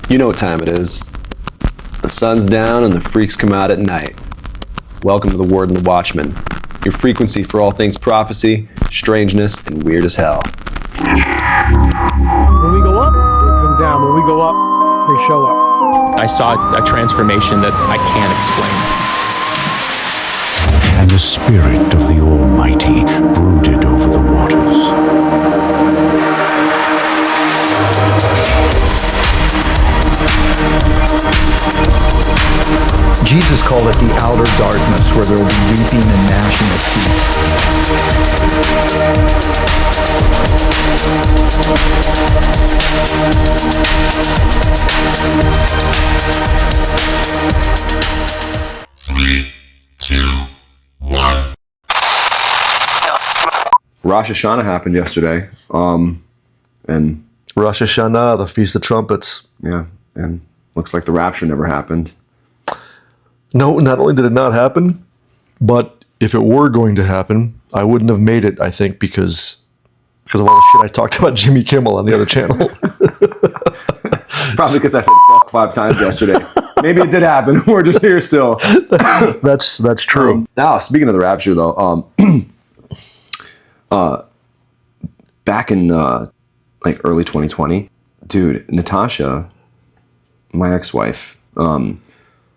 You know what time it is. The sun's down and the freaks come out at night. Welcome to the Word and the Watchman, your frequency for all things prophecy, strangeness, and weird as hell. When we go up, they come down. When we go up, they show up. I saw a transformation that I can't explain. And the Spirit of the Almighty brooded over the waters. Jesus called it the outer darkness, where there will be weeping and gnashing of teeth. 3, 2, 1. Rosh Hashanah happened yesterday, and Rosh Hashanah, the Feast of Trumpets. yeah, and looks like the rapture never happened. No, not only did it not happen, but if it were going to happen, I wouldn't have made it, I think, because of all the shit I talked about Jimmy Kimmel on the other channel. Probably because I said fuck 5 times yesterday. Maybe it did happen. We're just here still. That's true. Now, speaking of the rapture, though, back in like early 2020, dude, Natasha, my ex-wife,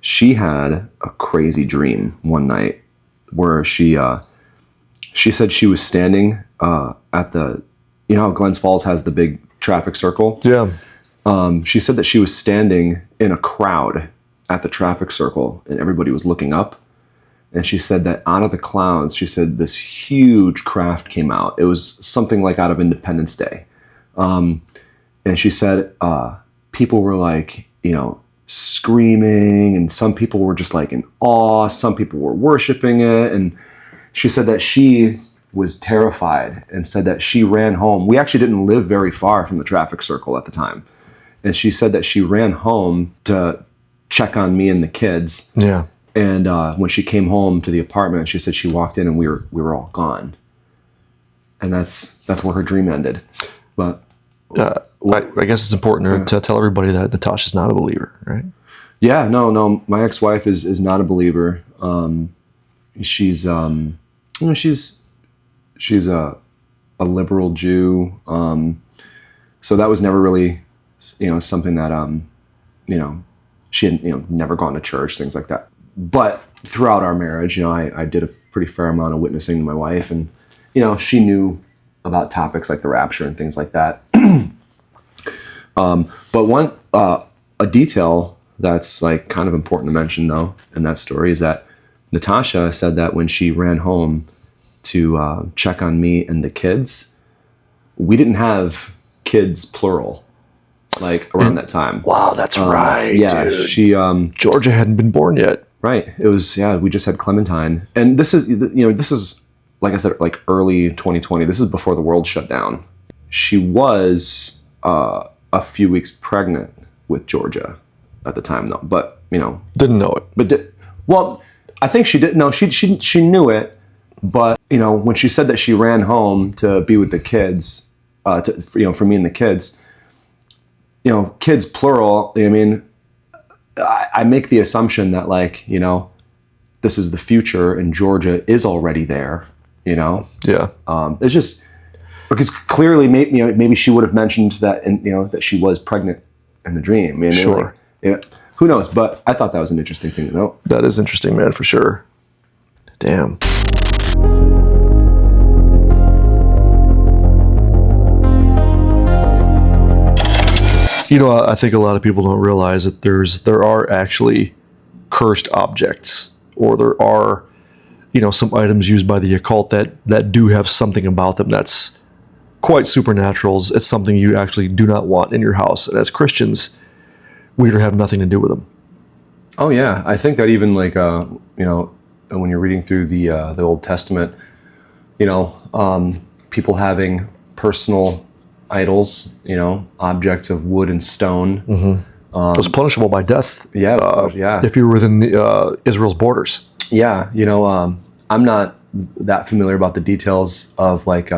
she had a crazy dream one night where she said she was standing at the, you know how Glens Falls has the big traffic circle? Yeah. She said that she was standing in a crowd at the traffic circle and everybody was looking up. And she said that out of the clouds, she said this huge craft came out. It was something like out of Independence Day. And she said people were like, you know, screaming, and some people were just like in awe. Some people were worshiping it. And she said that she was terrified and said that she ran home. We actually didn't live very far from the traffic circle at the time. And she said that she ran home to check on me and the kids. Yeah. And when she came home to the apartment, she said she walked in and we were all gone. And that's where her dream ended. But I guess it's important to tell everybody that Natasha's not a believer, right? yeah, no, my ex-wife is not a believer. She's you know, she's a liberal Jew. So that was never really, you know, something that you know, she had, you know, never gone to church, things like that. But throughout our marriage, you know, I did a pretty fair amount of witnessing to my wife, and you know, she knew about topics like the rapture and things like that. But one a detail that's like kind of important to mention though in that story is that Natasha said that when she ran home to check on me and the kids, we didn't have kids plural like around that time. Wow, that's right. Yeah, dude. she Georgia hadn't been born yet. right. It was, yeah, we just had Clementine, and this is, you know, this is like I said, like early 2020. This is before the world shut down. She was a few weeks pregnant with Georgia at the time, though. But you know, Didn't know it. but well, I think she didn't know. She knew it, but you know, when she said that she ran home to be with the kids, you know, for me and the kids, you know, kids plural. I mean, I make the assumption that, like, you know, this is the future and Georgia is already there. You know, Yeah. it's just because clearly, maybe she would have mentioned that, and you know, that she was pregnant in the dream. I mean, Sure. like, you know, who knows? But I thought that was an interesting thing to know. That is interesting, man, for sure. Damn. You know, I think a lot of people don't realize that there are actually cursed objects, or there are, you know, some items used by the occult that do have something about them that's quite supernatural. It's something you actually do not want in your house. And as Christians, we have nothing to do with them. Oh yeah, I think that even like you know, when you're reading through the Old Testament, you know, people having personal idols, you know, objects of wood and stone. It was punishable by death. Yeah. If you were within the, Israel's borders. Yeah, you know, I'm not that familiar about the details of like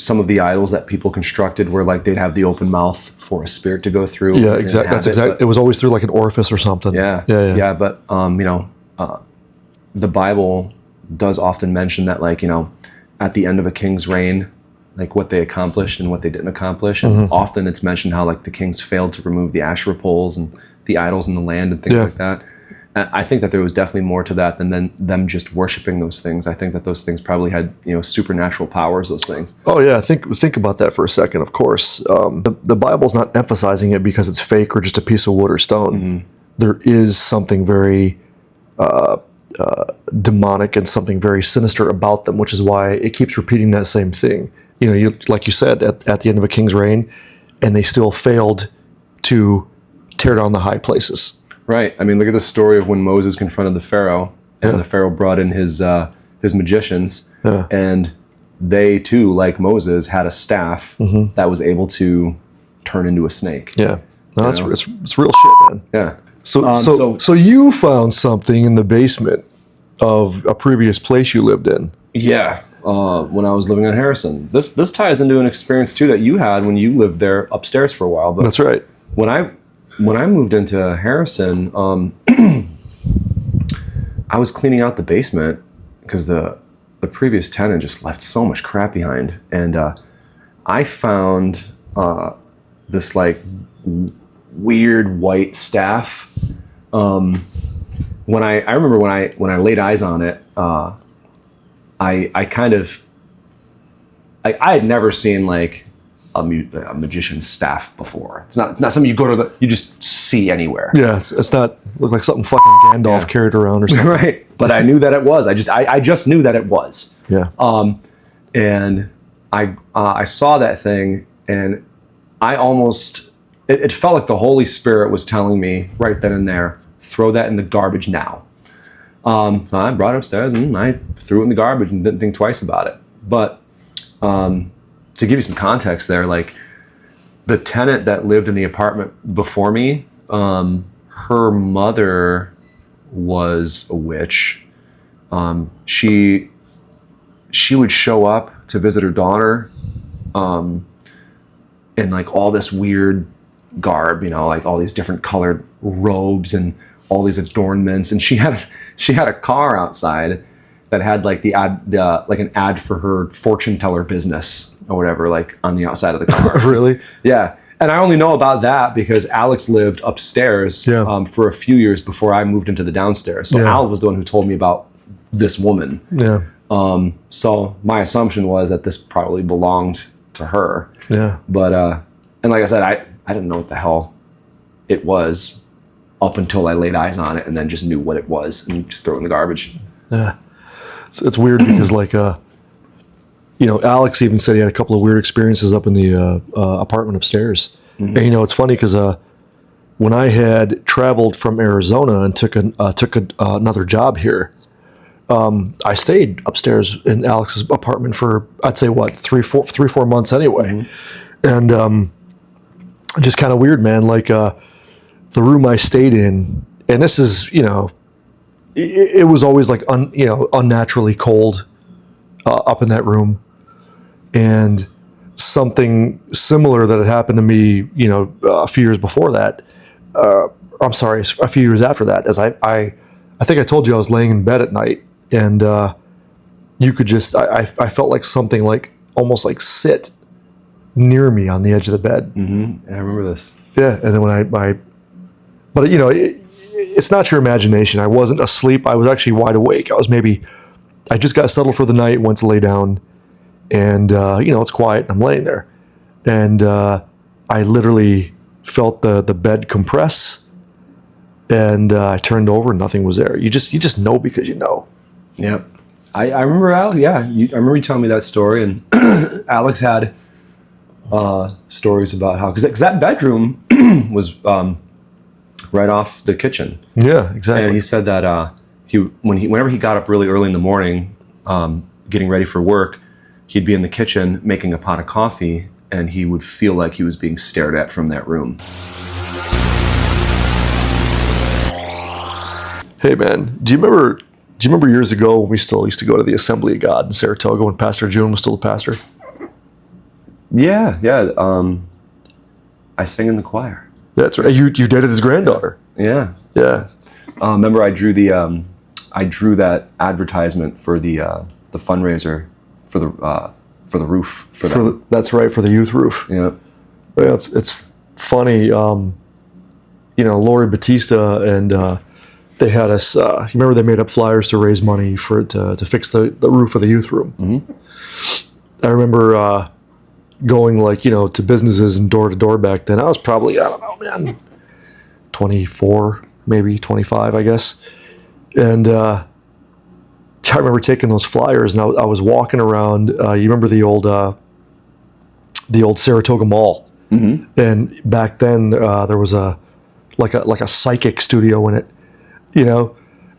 some of the idols that people constructed were like they'd have the open mouth for a spirit to go through. Yeah, and exactly. That's inhabit, exactly. but- It was always through like an orifice or something. Yeah, yeah. But the Bible does often mention that, like, at the end of a king's reign, like what they accomplished and what they didn't accomplish, and often it's mentioned how like the kings failed to remove the Asherah poles and the idols in the land and things Yeah. like that. And I think that there was definitely more to that than them just worshiping those things. I think that those things probably had supernatural powers. Those things. Oh yeah, think about that for a second. Of course, the Bible's not emphasizing it because it's fake or just a piece of wood or stone. There is something very demonic and something very sinister about them, which is why it keeps repeating that same thing. You like you said at the end of a king's reign, and they still failed to tear down the high places. Right. I mean, look at the story of when Moses confronted the Pharaoh, and the Pharaoh brought in his magicians, and they too, like Moses, had a staff that was able to turn into a snake. Yeah, no, You know? it's real shit, man. Yeah. So you found something in the basement of a previous place you lived in. Yeah. When I was living in Harrison, this ties into an experience too that you had when you lived there upstairs for a while. But That's right. when I moved into Harrison, I was cleaning out the basement because the previous tenant just left so much crap behind, and I found this like weird white staff. When I remember when I laid eyes on it, I kind of I had never seen like a magician's staff before. It's not something you you just see anywhere. Yeah, it's not look like something fucking Gandalf carried around or something. Right. But I knew that it was. I just knew that it was. Yeah. And I saw that thing, and I almost it felt like the Holy Spirit was telling me right then and there, throw that in the garbage now. I brought it upstairs and I threw it in the garbage and didn't think twice about it. But to give you some context there, like the tenant that lived in the apartment before me, her mother was a witch. She would show up to visit her daughter in like all this weird garb, like all these different colored robes and all these adornments, and she had a car outside that had like like an ad for her fortune teller business or whatever, like on the outside of the car. Really? Yeah. And I only know about that because Alex lived upstairs for a few years before I moved into the downstairs. So Al was the one who told me about this woman. Yeah. So my assumption was that this probably belonged to her. Yeah. But and like I said, I didn't know what the hell it was up until I laid eyes on it and then just knew what it was and just throw it in the garbage. Yeah. It's weird because like Alex even said he had a couple of weird experiences up in the apartment upstairs. And it's funny because when I had traveled from Arizona and took another job here, I stayed upstairs in Alex's apartment for I'd say 3-4 months anyway, and just kind of weird, man. Like the room I stayed in, and this is it was always like unnaturally cold up in that room, and something similar that had happened to me a few years before that. I'm sorry, a few years after that, as I think I told you I was laying in bed at night, and you could just I felt like something like almost like sit near me on the edge of the bed. I remember this. Yeah, and then when but it's not your imagination. I wasn't asleep. I was actually wide awake. I just got settled for the night, went to lay down, and it's quiet. I'm laying there, and I literally felt the bed compress, and I turned over, and nothing was there. You just know because you know. Yep. I remember Al. Yeah, I remember you telling me that story, and Alex had stories about how because that bedroom was right off the kitchen. Yeah, exactly. And he said that whenever he got up really early in the morning, getting ready for work, he'd be in the kitchen making a pot of coffee, and he would feel like he was being stared at from that room. Hey man, do you remember years ago when we still used to go to the Assembly of God in Saratoga when Pastor June was still the pastor? Yeah, yeah. I sang in the choir. That's right. You dated his granddaughter. Yeah. Yeah. Remember, I drew that advertisement for the fundraiser for the roof for them. That's right, for the youth roof. Yeah. Yeah, it's funny. Lori Batista and they had us. You remember they made up flyers to raise money to fix the roof of the youth room. Mm-hmm. I remember going to businesses and door to door back then. I was probably, I don't know, man, 24, maybe 25, I guess. And I remember taking those flyers and I was walking around. You remember the old Saratoga Mall? Mm-hmm. And back then there was a psychic studio in it, and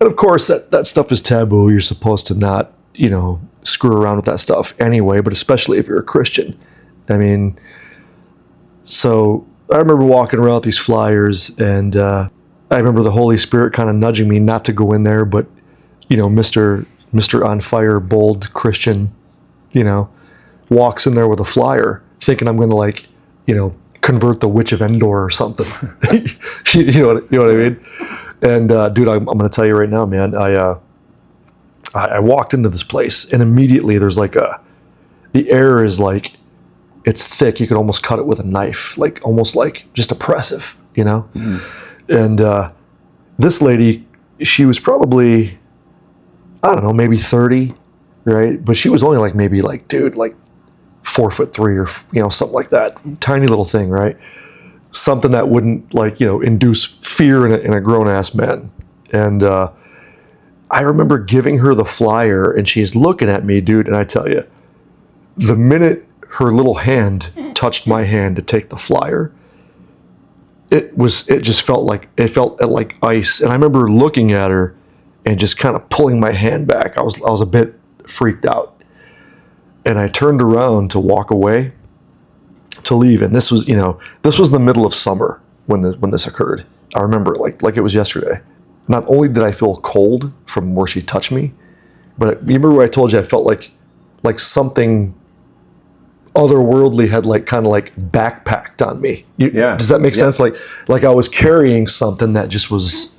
of course that stuff is taboo. You're supposed to not, screw around with that stuff anyway, but especially if you're a Christian. I mean, so I remember walking around with these flyers, and I remember the Holy Spirit kind of nudging me not to go in there, but Mr. On Fire, bold Christian, walks in there with a flyer, thinking I'm going to convert the Witch of Endor or something. you know what I mean? And dude, I'm going to tell you right now, man. I walked into this place, and immediately there's the air is it's thick. You could almost cut it with a knife, almost just oppressive, Mm. And this lady, she was probably, I don't know, maybe 30, right? But she was only maybe 4'3" or something like that. Tiny little thing, right? Something that wouldn't induce fear in a grown ass man. And I remember giving her the flyer, and she's looking at me, dude. And I tell you, the minute her little hand touched my hand to take the flyer, it just felt like ice. And I remember looking at her and just kind of pulling my hand back. I was a bit freaked out. And I turned around to walk away, to leave. And this was the middle of summer when this occurred. I remember it like it was yesterday. Not only did I feel cold from where she touched me, but you remember what I told you? I felt like something otherworldly had backpacked on me. Yeah. Does that make sense? Like I was carrying something that just was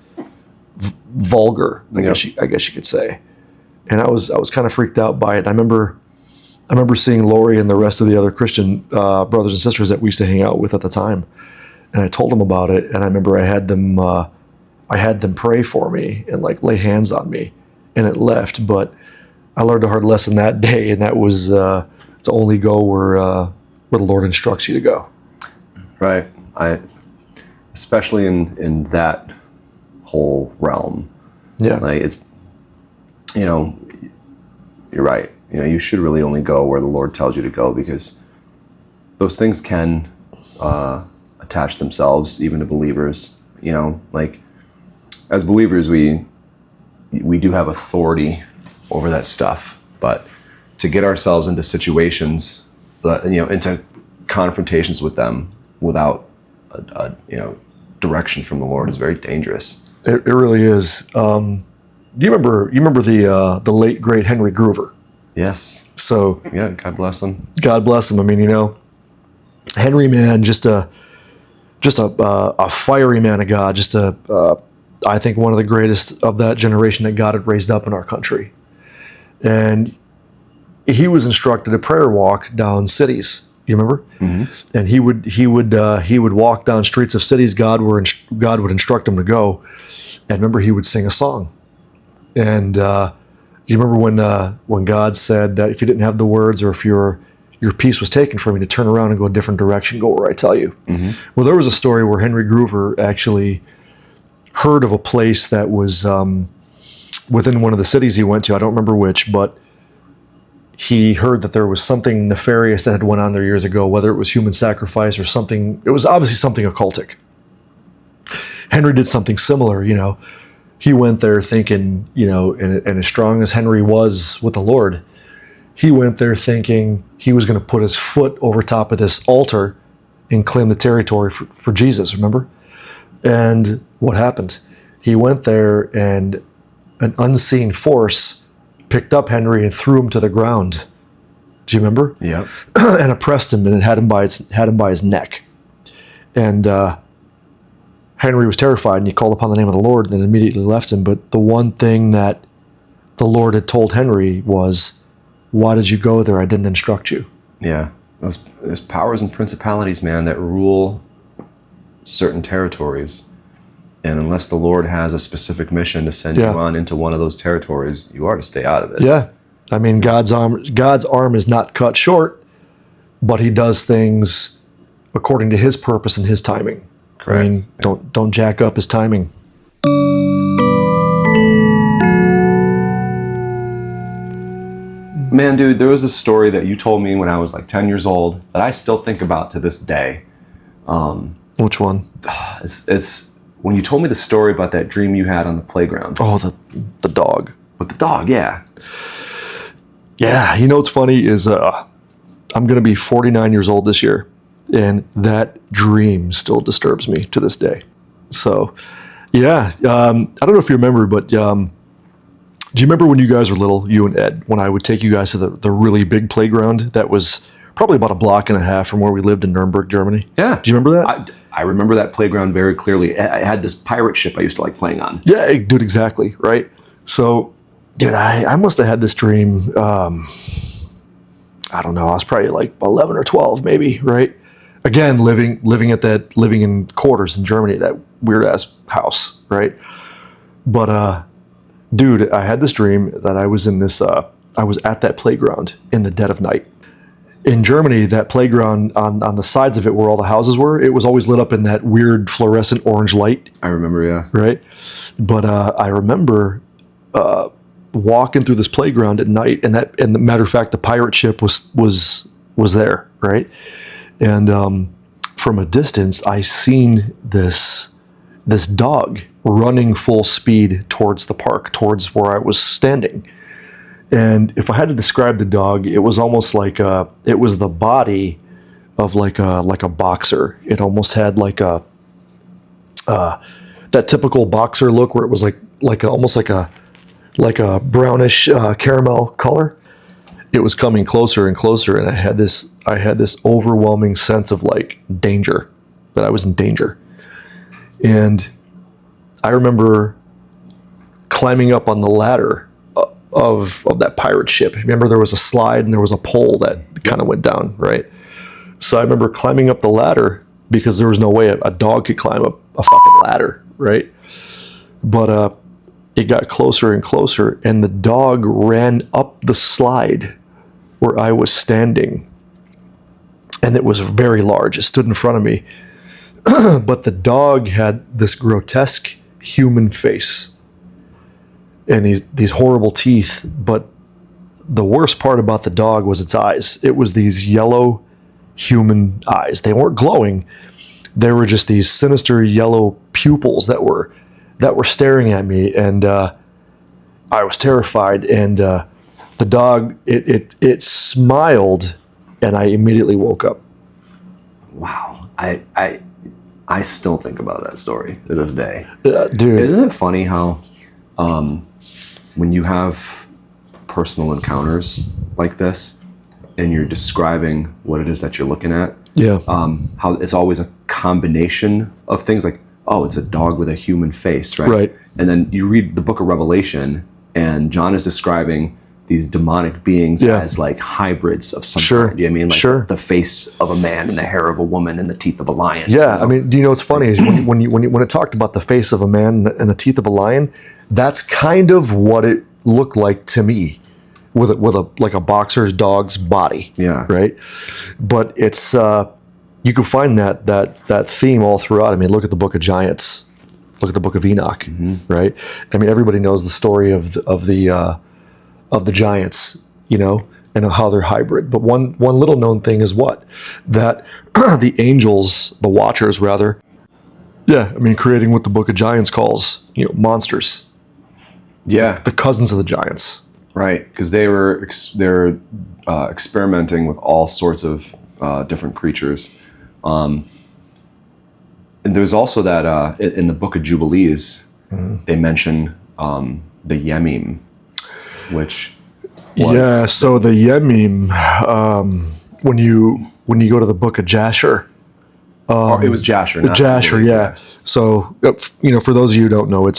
vulgar. I guess you could say. And I was kind of freaked out by it. I remember seeing Lori and the rest of the other Christian brothers and sisters that we used to hang out with at the time, and I told them about it. And I remember I had them pray for me and lay hands on me, and it left. But I learned a hard lesson that day, and that was to only go where the Lord instructs you to go. Right. Especially in that whole realm. Yeah. It's, you're right. You should really only go where the Lord tells you to go, because those things can attach themselves even to believers. As believers, we do have authority over that stuff, but to get ourselves into situations, into confrontations with them without direction from the Lord is very dangerous. It really is. You remember the late great Henry Groover? Yes. So yeah, God bless him. God bless him. I mean, Henry, man, just a fiery man of God. I think one of the greatest of that generation that God had raised up in our country. And he was instructed to prayer walk down cities. You remember? Mm-hmm. And he would walk down streets of cities God would instruct him to go. And remember, he would sing a song. And do you remember when God said that if you didn't have the words, or if your peace was taken from you, to turn around and go a different direction, go where I tell you? Mm-hmm. Well, there was a story where Henry Groover actually heard of a place that was within one of the cities he went to. I don't remember which, but he heard that there was something nefarious that had went on there years ago, whether it was human sacrifice or something. It was obviously something occultic. Henry did something similar, He went there thinking, and as strong as Henry was with the Lord, he went there thinking he was going to put his foot over top of this altar and claim the territory for Jesus, remember? And what happened? He went there, and an unseen force picked up Henry and threw him to the ground. Do you remember? Yep. And oppressed him, and it had him by his neck. And Henry was terrified, and he called upon the name of the Lord, and immediately left him. But the one thing that the Lord had told Henry was, "Why did you go there? I didn't instruct you." Yeah. There's powers and principalities, man, that rule certain territories. And unless the Lord has a specific mission to send you on into one of those territories, you are to stay out of it. Yeah. I mean, God's arm is not cut short, but he does things according to his purpose and his timing. Correct. I mean, don't jack up his timing. Man, dude, there was a story that you told me when I was like 10 years old that I still think about to this day. Which one? It's when you told me the story about that dream you had on the playground. Oh, the dog. With the dog, yeah. Yeah, you know what's funny is I'm going to be 49 years old this year, and that dream still disturbs me to this day. So, yeah, I don't know if you remember, but do you remember when you guys were little, you and Ed, when I would take you guys to the really big playground that was probably about a block and a half from where we lived in Nuremberg, Germany? Yeah. Do you remember that? I remember that playground very clearly. I had this pirate ship I used to like playing on. Yeah, dude, exactly, right? So, dude, I must have had this dream, I don't know, I was probably like 11 or 12 maybe, right? Again, living in quarters in Germany, that weird-ass house, right? But, dude, I had this dream that I was I was at that playground in the dead of night. In Germany, that playground, on the sides of it where all the houses were, it was always lit up in that weird fluorescent orange light. I remember, yeah. Right? But I remember walking through this playground at night, and the matter of fact, the pirate ship was there, right? And from a distance, I seen this dog running full speed towards the park, towards where I was standing. And if I had to describe the dog, it was almost like it was the body of like a boxer. It almost had like that typical boxer look, where it was almost like a brownish caramel color. It was coming closer and closer, and I had this overwhelming sense of like danger, that I was in danger. And I remember climbing up on the ladder of that pirate ship. Remember, there was a slide and there was a pole that kind of went down, right? So I remember climbing up the ladder because there was no way a dog could climb up a fucking ladder, right? But it got closer and closer, and the dog ran up the slide where I was standing. And it was very large. It stood in front of me. But the dog had this grotesque human face and these horrible teeth. But the worst part about the dog was its eyes. It was these yellow human eyes. They weren't glowing. They were just these sinister yellow pupils that were staring at me, and I was terrified. And the dog, it smiled, and I immediately woke up. Wow. I still think about that story to this day. Dude. Isn't it funny how when you have personal encounters like this and you're describing what it is that you're looking at, Yeah. how it's always a combination of things, like, oh, it's a dog with a human face, right? Right. And then you read the book of Revelation, and John is describing these demonic beings Yeah. as like hybrids of some Sure. kind. You know what I mean? Like Sure. the face of a man and the hair of a woman and the teeth of a lion. Yeah, I mean, do you know what's funny is when it talked about the face of a man and the teeth of a lion, that's kind of what it looked like to me, with a like a boxer's dog's body. Yeah. Right. But it's you can find that theme all throughout. I mean, look at the Book of Giants, look at the Book of Enoch. Right. I mean, everybody knows the story of the giants, you know, and how they're hybrid. But one little known thing is that the angels, the Watchers rather, I mean, creating what the Book of Giants calls, you know, monsters, Yeah. the cousins of the giants. Right, because they're experimenting with all sorts of different creatures, and there's also that in the Book of Jubilees, they mention the Yemim, which Yeah, so the Yemim, when you go to the book of Jasher, Or it was Jasher. Not Jasher, Gilead, yeah. So for those of you who don't know,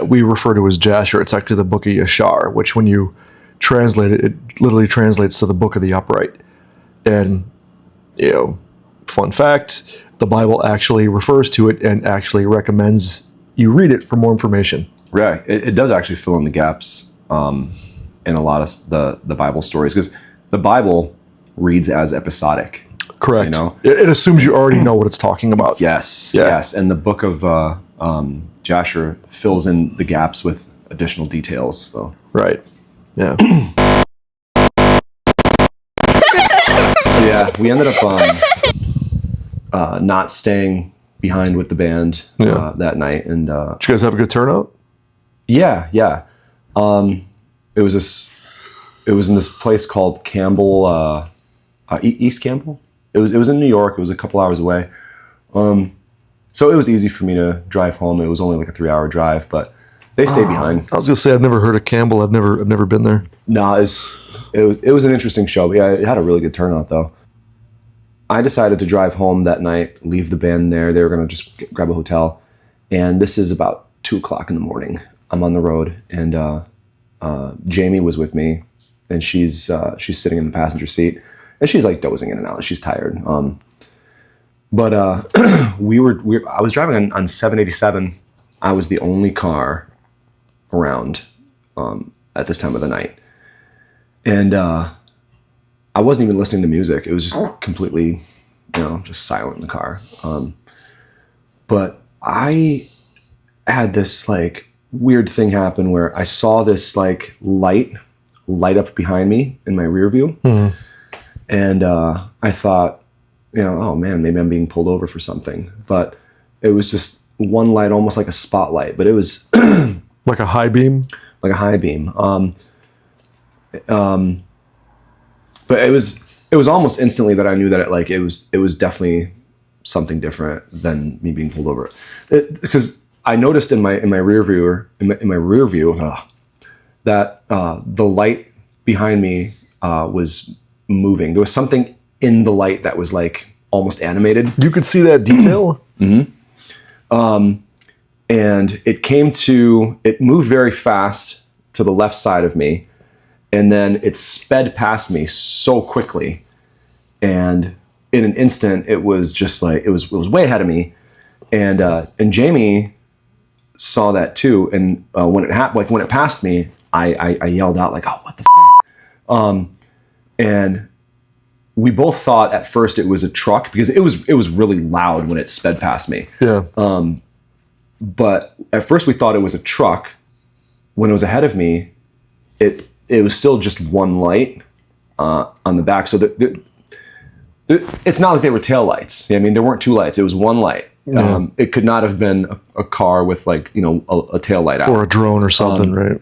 we refer to as Jasher. It's actually the book of Yashar, which when you translate it, it literally translates to the book of the upright. And fun fact, the Bible actually refers to it and actually recommends you read it for more information. Right. It does actually fill in the gaps in a lot of the Bible stories, because the Bible reads as episodic. Correct. You know? It assumes you already know what it's talking about. Yes. Yeah. Yes. And the book of Jasher fills in the gaps with additional details. So. Right. Yeah. So yeah, we ended up not staying behind with the band that night, and Did you guys have a good turnout? yeah. It was in this place called Campbell, East Campbell. It was in New York. It was a couple hours away. So it was easy for me to drive home. It was only like a 3-hour drive, but they stayed behind. I was gonna say I've never heard of Campbell. I've never been there. No, it was an interesting show. But yeah, it had a really good turnout though. I decided to drive home that night, leave the band there. They were gonna just grab a hotel, and this is about 2:00 in the morning. I'm on the road, and Jamie was with me, and she's sitting in the passenger seat, and she's like dozing in and out. She's tired. But I was driving on 787. I was the only car around at this time of the night, and I wasn't even listening to music. It was just completely, just silent in the car. But I had this like weird thing happen where I saw this like light up behind me in my rear view, and I thought, oh man, maybe I'm being pulled over for something. But it was just one light, almost like a spotlight, but it was Like a high beam? like a high beam. But it was almost instantly that I knew that it was definitely something different than me being pulled over. Because I noticed in my rear view that the light behind me was moving. There was something in the light that was like almost animated. You could see that detail? And it moved very fast to the left side of me, and then it sped past me so quickly, and in an instant it was just like it was way ahead of me, and Jamie saw that too, and when it passed me, I yelled out like, "Oh, what the f-?" And we both thought at first it was a truck because it was really loud when it sped past me. Yeah. But at first we thought it was a truck. When it was ahead of me, it was still just one light on the back. So it's not like they were tail lights. I mean, there weren't two lights. It was one light. Yeah. It could not have been a car with like, a tail light out. Or a drone or something, right?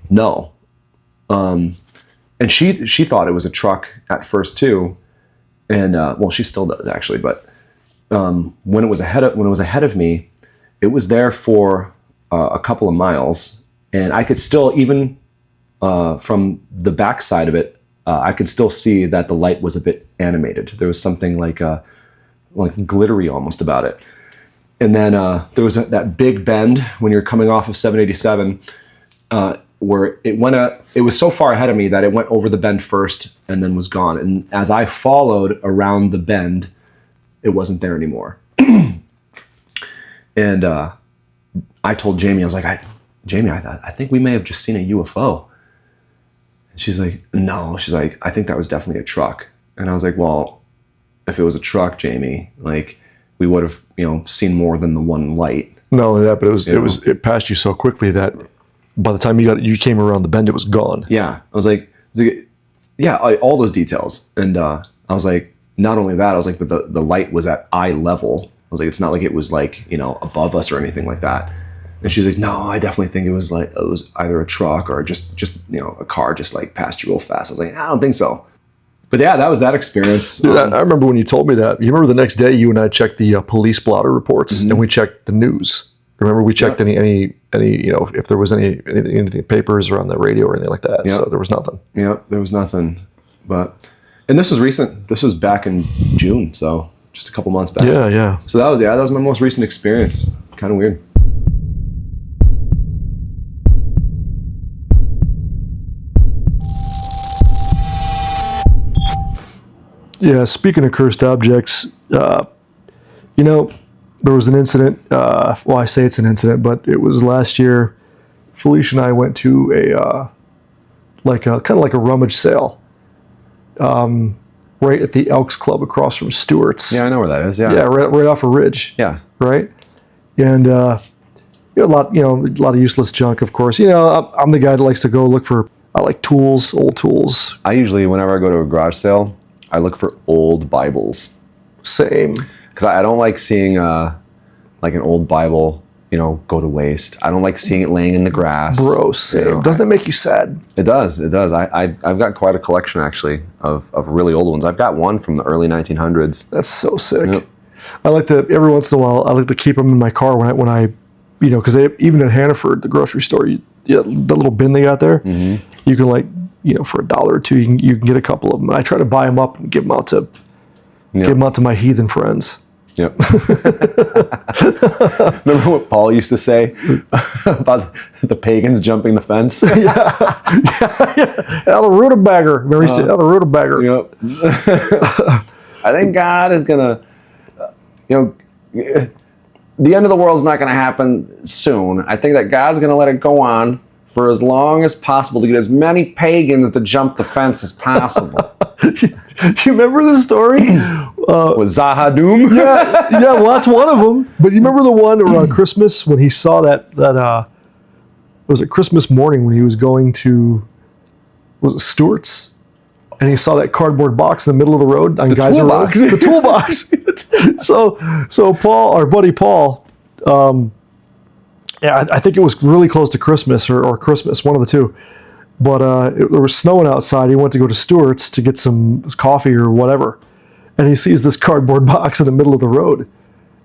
No. And she thought it was a truck at first too. And well, she still does actually. But when it was ahead of me, it was there for a couple of miles, and I could still, even from the back side of it, I could still see that the light was a bit animated. There was something like glittery almost about it. And then there was that big bend when you're coming off of 787, where it was so far ahead of me that it went over the bend first and then was gone. And as I followed around the bend, it wasn't there anymore. And I told Jamie, I was like, Jamie, I think we may have just seen a UFO. And she's like, no. She's like, I think that was definitely a truck. And I was like, well, if it was a truck, Jamie, like we would have, seen more than the one light. Not only that, but it passed you so quickly that by the time you came around the bend, it was gone. Yeah, I was like, yeah, all those details. And I was like, not only that, I was like, but the light was at eye level. I was like, it's not like it was like, above us or anything like that. And she's like, no, I definitely think it was either a truck or just a car just like passed you real fast. I was like, I don't think so. But yeah, that was that experience. Dude, I remember when you told me that. You remember the next day you and I checked the police blotter reports and we checked the news. Remember, we checked any if there was anything papers or on the radio or anything like that. Yep. So there was nothing. Yep, there was nothing. And this was recent. This was back in June, so just a couple months back. Yeah. So that was my most recent experience. Kind of weird. Yeah, speaking of cursed objects, there was an incident. Well, I say it's an incident, but it was last year. Felicia and I went to a kind of like a rummage sale, right at the Elks Club across from Stewart's. Yeah, I know where that is. Yeah. Yeah, right off a ridge. Yeah. Right, and a lot of useless junk, of course. I'm the guy that likes to go look for. I like tools, old tools. I usually, whenever I go to a garage sale, I look for old Bibles. Same. Because I don't like seeing like an old Bible, go to waste. I don't like seeing it laying in the grass. Bro, same. Doesn't it make you sad? It does. I've got quite a collection actually of really old ones. I've got one from the early 1900s. That's so sick. Yep. I like to every once in a while. I like to keep them in my car when I because even at Hannaford, the grocery store, the little bin they got there, you can for $1 or $2, you can get a couple of them. I try to buy them up and give them out to my heathen friends. Yep. Remember what Paul used to say about the pagans jumping the fence? Yeah, the rutabaga. Remember he said, the rutabaga. Yep. I think God is gonna, the end of the world's not gonna happen soon. I think that God's gonna let it go on for as long as possible to get as many pagans to jump the fence as possible. Do you remember the story? With Zahadoom? Yeah, well, that's one of them. But you remember the one around Christmas when he saw that was it Christmas morning when he was going to, was it Stewart's? And he saw that cardboard box in the middle of the road on Geyser Road. The toolbox. So Paul, our buddy Paul, I think it was really close to Christmas or Christmas, one of the two. But there was snowing outside. He went to go to Stewart's to get some coffee or whatever. And he sees this cardboard box in the middle of the road.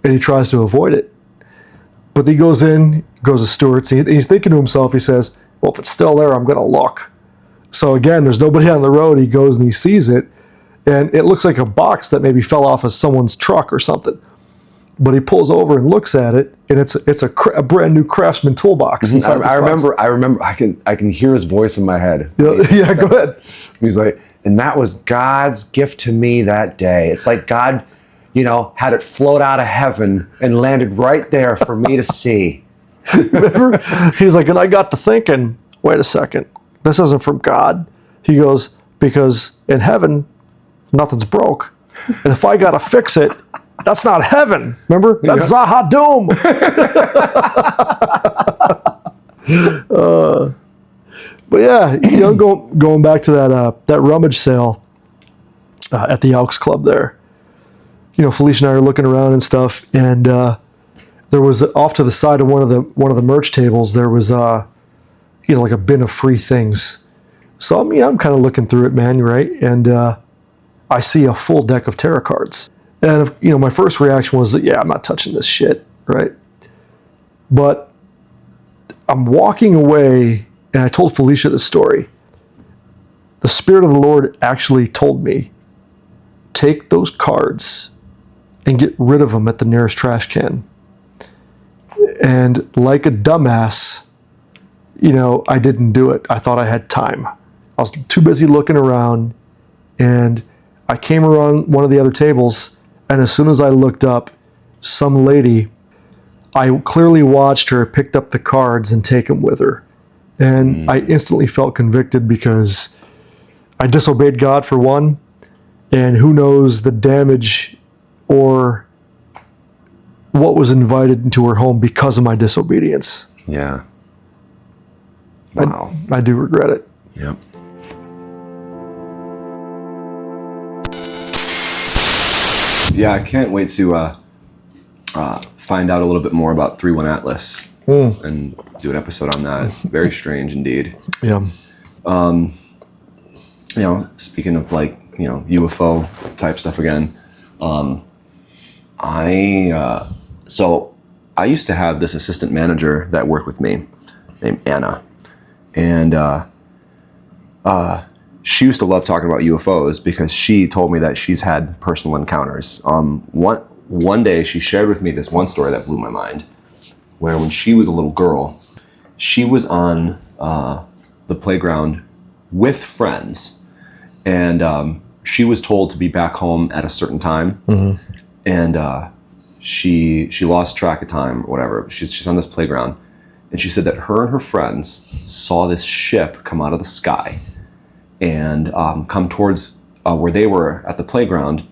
And he tries to avoid it. But he goes to Stewart's. And he's thinking to himself, he says, well, if it's still there, I'm going to look. So again, there's nobody on the road. He goes and he sees it. And it looks like a box that maybe fell off of someone's truck or something. But he pulls over and looks at it, and it's a brand new Craftsman toolbox. I remember. I can hear his voice in my head. Yeah, go ahead. He's like, and that was God's gift to me that day. It's like God, had it float out of heaven and landed right there for me to see. Remember? He's like, and I got to thinking, wait a second, this isn't from God. He goes, because in heaven, nothing's broke. And if I got to fix it, that's not heaven. Remember? That's Zahadoom. But yeah, going back to that rummage sale at the Elks Club there. Felicia and I are looking around and stuff, and there was off to the side of one of the merch tables. There was like a bin of free things. So I'm kind of looking through it, man. Right, and I see a full deck of tarot cards. And my first reaction was, I'm not touching this shit, right? But I'm walking away, and I told Felicia the story. The Spirit of the Lord actually told me, take those cards and get rid of them at the nearest trash can. And like a dumbass, I didn't do it. I thought I had time. I was too busy looking around, and I came around one of the other tables. And as soon as I looked up, some lady, I clearly watched her, picked up the cards and take them with her. And I instantly felt convicted because I disobeyed God for one, and who knows the damage or what was invited into her home because of my disobedience. Yeah. Wow. I do regret it. Yep. Yeah, I can't wait to find out a little bit more about 3-1 Atlas and do an episode on that. Very strange indeed. Yeah. Speaking of UFO type stuff again, so I used to have this assistant manager that worked with me named Anna. And she used to love talking about UFOs because she told me that she's had personal encounters. One day she shared with me this one story that blew my mind, where when she was a little girl, she was on the playground with friends, and she was told to be back home at a certain time, and she lost track of time or whatever. She's on this playground, and she said that her and her friends saw this ship come out of the sky and come towards where they were at the playground.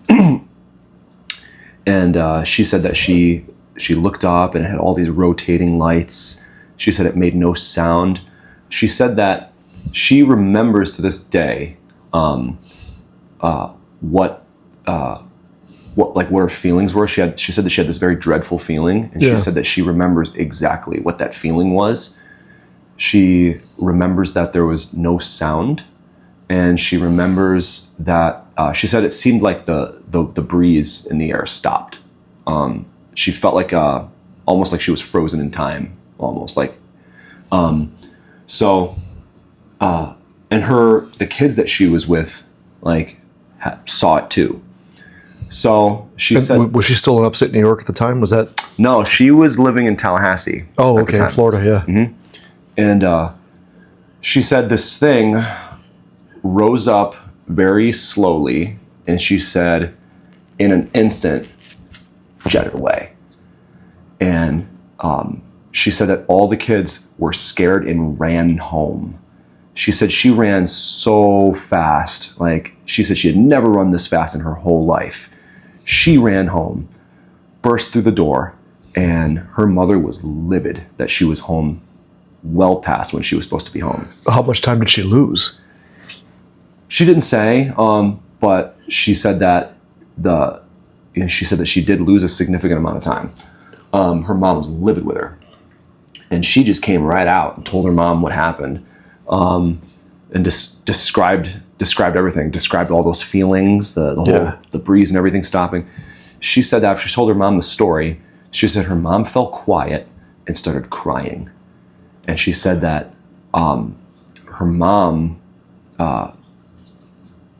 And she said that she looked up and it had all these rotating lights. She said it made no sound. She said that she remembers to this day what her feelings were. She said that she had this very dreadful feeling, and she said that she remembers exactly what that feeling was. She remembers that there was no sound, and she remembers that she said it seemed like the breeze in the air stopped. She felt like almost like she was frozen in time, almost like. And the kids that she was with, like, saw it too. So she said, was she still in upstate New York at the time? Was that? No, she was living in Tallahassee. Oh, at the okay, time. Florida, yeah. Mm-hmm. And she said this thing rose up very slowly, and she said, in an instant, jetted away. And she said that all the kids were scared and ran home. She said she ran so fast. Like, she said she had never run this fast in her whole life. She ran home, burst through the door, and her mother was livid that she was home well past when she was supposed to be home. How much time did she lose? She didn't say, but she said that she did lose a significant amount of time. Her mom was livid with her, and she just came right out and told her mom what happened, and described everything, described all those feelings, the whole the breeze and everything stopping. She said that after she told her mom the story, she said her mom fell quiet and started crying, and she said that her mom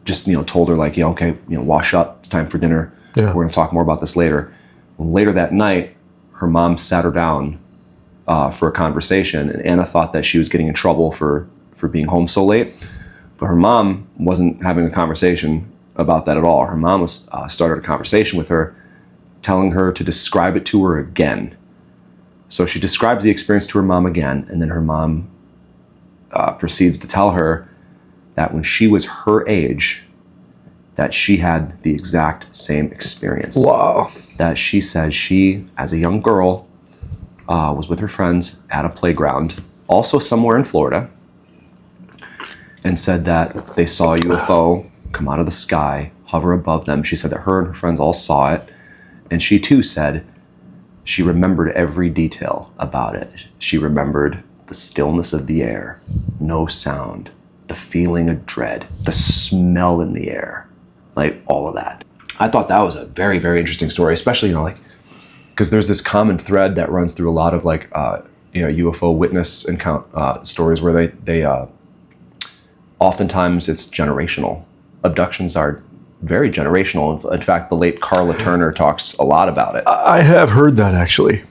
just told her, like, okay, wash up, it's time for dinner. Yeah. We're going to talk more about this later. Well, later that night, her mom sat her down for a conversation, and Anna thought that she was getting in trouble for being home so late, but her mom wasn't having a conversation about that at all. Her mom was started a conversation with her, telling her to describe it to her again. So she describes the experience to her mom again, and then her mom proceeds to tell her that when she was her age, that she had the exact same experience. Wow. That she said she, as a young girl, was with her friends at a playground, also somewhere in Florida, and said that they saw a UFO come out of the sky, hover above them. She said that her and her friends all saw it, and she too said she remembered every detail about it. She remembered the stillness of the air, no sound, the feeling of dread, the smell in the air, like all of that. I thought that was a very, very interesting story, especially, because there's this common thread that runs through a lot of UFO witness stories where they oftentimes it's generational. Abductions are very generational. In fact, the late Carla Turner talks a lot about it. I have heard that, actually.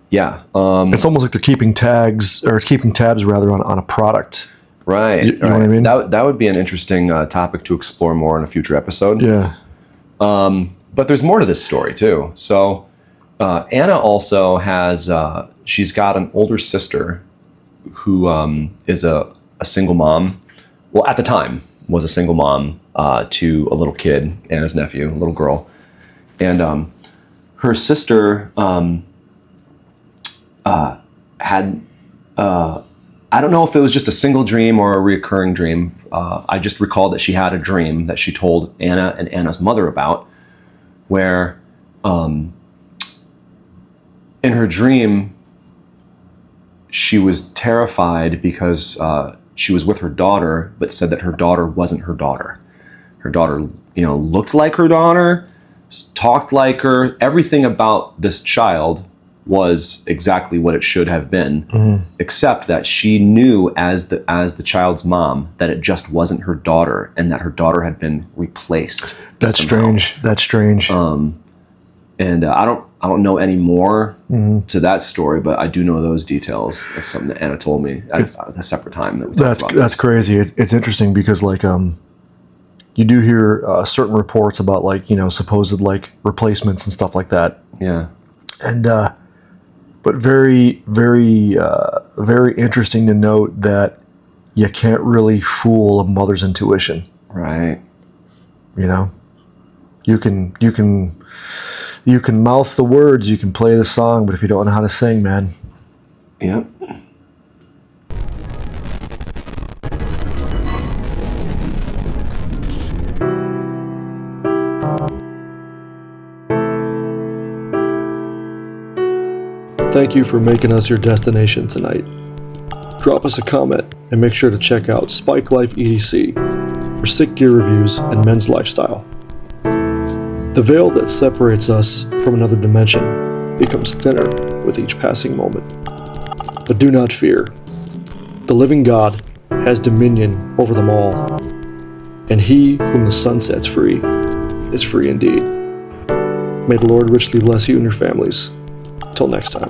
Yeah. It's almost like they're keeping tabs rather on a product. Right. You know what I mean? That would be an interesting topic to explore more in a future episode. Yeah. But there's more to this story too. So Anna also has, she's got an older sister who is a single mom. Well, at the time was a single mom to a little kid, Anna's nephew, a little girl. And her sister had, I don't know if it was just a single dream or a recurring dream. I just recall that she had a dream that she told Anna and Anna's mother about, where in her dream, she was terrified because she was with her daughter, but said that her daughter wasn't her daughter. Her daughter, looked like her daughter, talked like her. Everything about this child was exactly what it should have been, except that she knew as the child's mom that it just wasn't her daughter and that her daughter had been replaced. That's somehow. strange. That's strange. And I don't know any more to that story, but I do know those details. That's something that Anna told me at a separate time. That we talked about That's this. crazy. It's interesting because like you do hear certain reports about like supposed like replacements and stuff like that, Yeah. and but very very interesting to note that you can't really fool a mother's intuition. Right. You can mouth the words, you can play the song, but if you don't know how to sing, man. Yep. Thank you for making us your destination tonight. Drop us a comment and make sure to check out Spike Life EDC for sick gear reviews and men's lifestyle. The veil that separates us from another dimension becomes thinner with each passing moment. But do not fear. The living God has dominion over them all, and he whom the sun sets free is free indeed. May the Lord richly bless you and your families. Till next time.